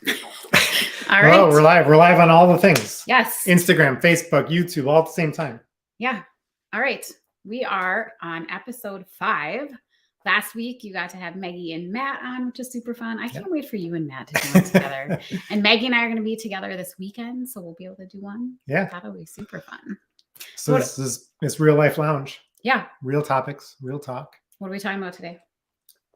All Well, right. we're live. We're live on all the things. Yes. Instagram, Facebook, YouTube, all at the same time. Yeah. All right. We are on episode 5. Last week, you got to have Maggie and Matt on, which is super fun. I can't wait for you and Matt to do one together. And Maggie and I are going to be together this weekend, so we'll be able to do one. Yeah. That'll be super fun. So this is Real Life Lounge. Yeah. Real topics, real talk. What are we talking about today?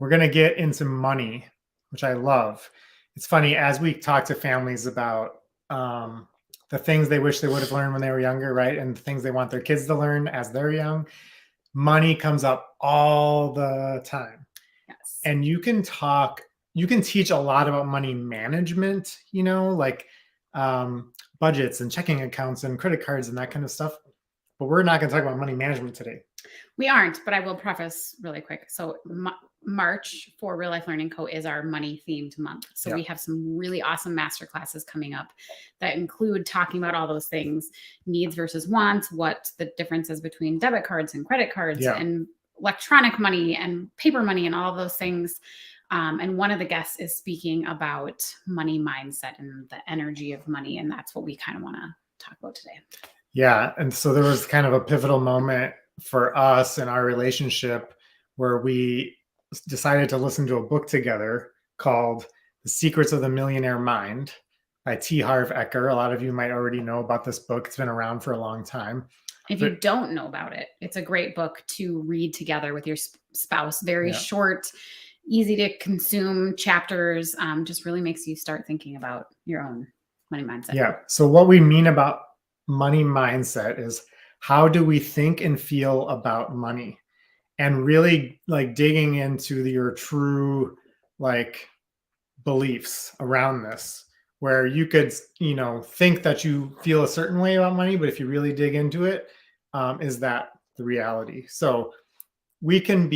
We're going to get into money, which I love. It's funny, as we talk to families about the things they wish they would have learned when they were younger, right? And the things they want their kids to learn as they're young. Money comes up all the time. Yes. And you can teach a lot about money management, like budgets and checking accounts and credit cards and that kind of stuff. But we're not going to talk about money management today. We aren't, but I will preface really quick. So March for Real Life Learning Co. is our money themed month. So we have some really awesome master classes coming up that include talking about all those things, needs versus wants, what the difference is between debit cards and credit cards and electronic money and paper money and all of those things. And one of the guests is speaking about money mindset and the energy of money. And that's what we kind of want to talk about today. Yeah. And so there was kind of a pivotal moment for us in our relationship where we decided to listen to a book together called The Secrets of the Millionaire Mind by T. Harv Eker. A lot of you might already know about this book. It's been around for a long time. If you don't know about it, it's a great book to read together with your spouse. Very short, easy to consume chapters. Just really makes you start thinking about your own money mindset. Yeah. So what we mean about money mindset is how do we think and feel about money? And really like digging into your true like beliefs around this, where you could, think that you feel a certain way about money, but if you really dig into it, is that the reality? So we can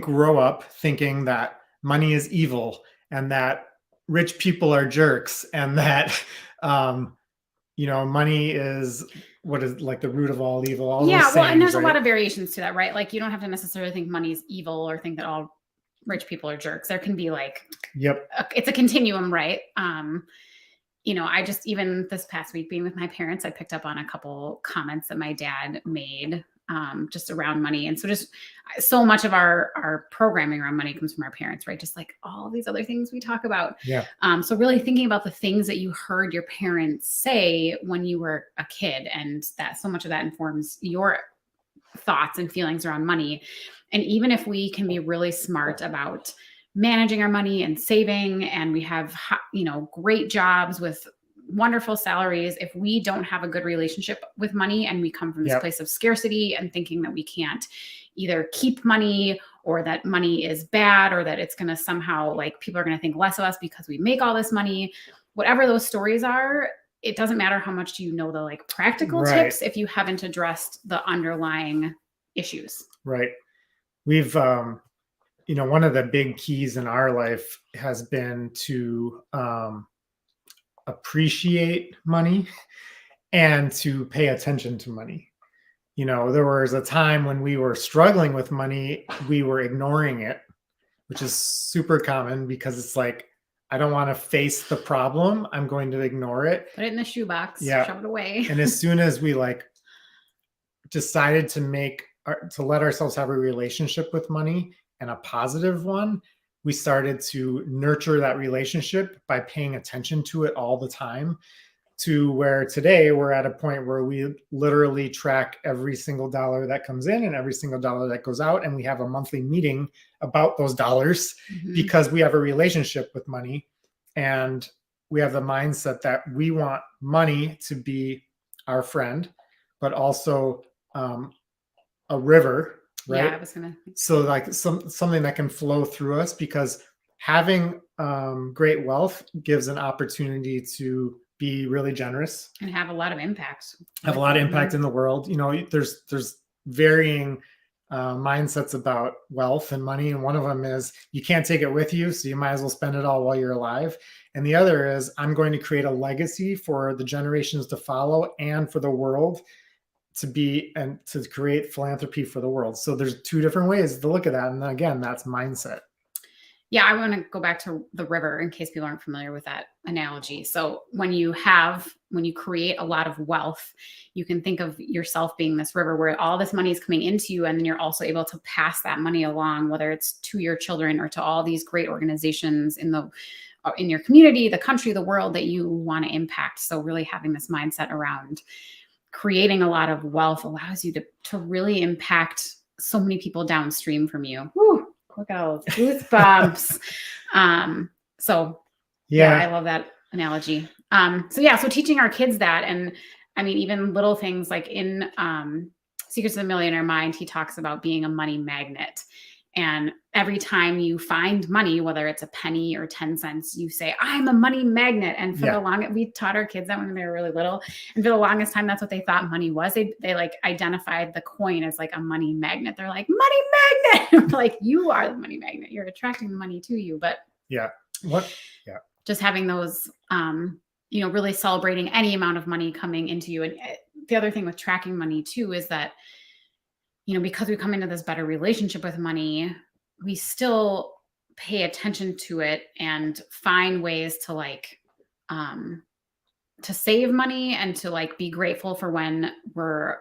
grow up thinking that money is evil and that rich people are jerks and that, money is what is like the root of all evil. All those sayings, and there's a lot of variations to that, right? Like you don't have to necessarily think money is evil or think that all rich people are jerks. There can be like, it's a continuum, right? I just, even this past week being with my parents, I picked up on a couple comments that my dad made just around money. And so just so much of our programming around money comes from our parents, right? Just like all these other things we talk about. Yeah. So really thinking about the things that you heard your parents say when you were a kid, and that so much of that informs your thoughts and feelings around money. And even if we can be really smart about managing our money and saving, and we have, great jobs with wonderful salaries, if we don't have a good relationship with money and we come from this place of scarcity and thinking that we can't either keep money or that money is bad or that it's going to somehow like people are going to think less of us because we make all this money, whatever those stories are, it doesn't matter how much you know the like practical tips if you haven't addressed the underlying issues. Right. We've, one of the big keys in our life has been to appreciate money and to pay attention to money. There was a time when we were struggling with money, we were ignoring it, which is super common because it's like, I don't want to face the problem. I'm going to ignore it. Put it in the shoebox, shove it away. And as soon as we like decided to let ourselves have a relationship with money and a positive one, we started to nurture that relationship by paying attention to it all the time, to where today we're at a point where we literally track every single dollar that comes in and every single dollar that goes out. And we have a monthly meeting about those dollars because we have a relationship with money and we have the mindset that we want money to be our friend, but also a river. Right. Yeah, I was gonna. So like something that can flow through us, because having great wealth gives an opportunity to be really generous and have a lot of impact. Have a lot of impact in the world. There's varying mindsets about wealth and money, and one of them is you can't take it with you, so you might as well spend it all while you're alive. And the other is I'm going to create a legacy for the generations to follow and for the world to create philanthropy for the world. So there's two different ways to look at that. And then again, that's mindset. Yeah, I want to go back to the river in case people aren't familiar with that analogy. So when you create a lot of wealth, you can think of yourself being this river where all this money is coming into you, and then you're also able to pass that money along, whether it's to your children or to all these great organizations in your community, the country, the world that you want to impact. So really having this mindset around creating a lot of wealth allows you to really impact so many people downstream from you. Whew. Look at all those goosebumps. So yeah, I love that analogy. So teaching our kids that, and I mean, even little things like in Secrets of the Millionaire Mind, he talks about being a money magnet. And every time you find money, whether it's a penny or 10 cents, you say, I'm a money magnet. And for we taught our kids that when they were really little. And for the longest time, that's what they thought money was. They like identified the coin as like a money magnet. They're like, money magnet. Like, you are the money magnet. You're attracting the money to you. But just having those, really celebrating any amount of money coming into you. And the other thing with tracking money too, is that, because we come into this better relationship with money, we still pay attention to it and find ways to to save money and to be grateful for when we're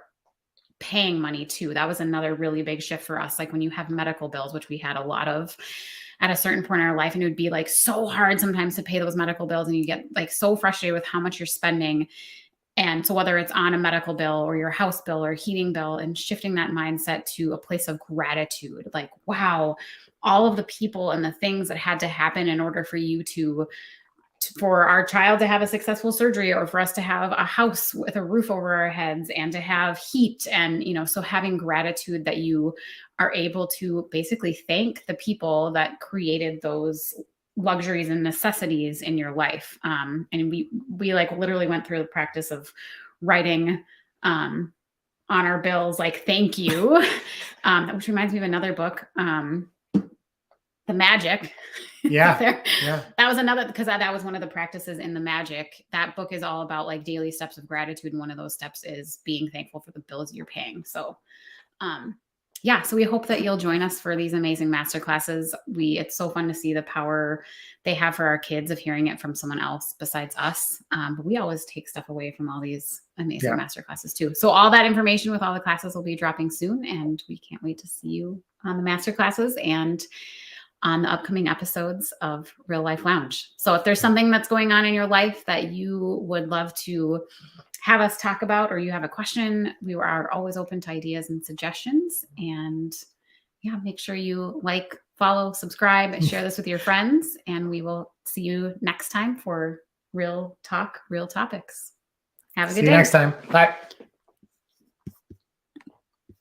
paying money too. That was another really big shift for us. Like when you have medical bills, which we had a lot of at a certain point in our life, and it would be so hard sometimes to pay those medical bills, and you get so frustrated with how much you're spending. And so whether it's on a medical bill or your house bill or heating bill, and shifting that mindset to a place of gratitude, like, wow, all of the people and the things that had to happen in order for you for our child to have a successful surgery, or for us to have a house with a roof over our heads and to have heat. And, so having gratitude that you are able to basically thank the people that created those luxuries and necessities in your life. And we literally went through the practice of writing on our bills, thank you. Which reminds me of another book, The Magic. Yeah. That was another, because that was one of the practices in The Magic. That book is all about daily steps of gratitude. And one of those steps is being thankful for the bills you're paying. So, so we hope that you'll join us for these amazing masterclasses. It's so fun to see the power they have for our kids of hearing it from someone else besides us. But we always take stuff away from all these amazing masterclasses too. So all that information with all the classes will be dropping soon, and we can't wait to see you on the masterclasses and on the upcoming episodes of Real Life Lounge. So if there's something that's going on in your life that you would love to have us talk about, or you have a question, we are always open to ideas and suggestions. And make sure you follow, subscribe, and share this with your friends. And we will see you next time for Real Talk, Real Topics. Have a good day. See you next time. Bye.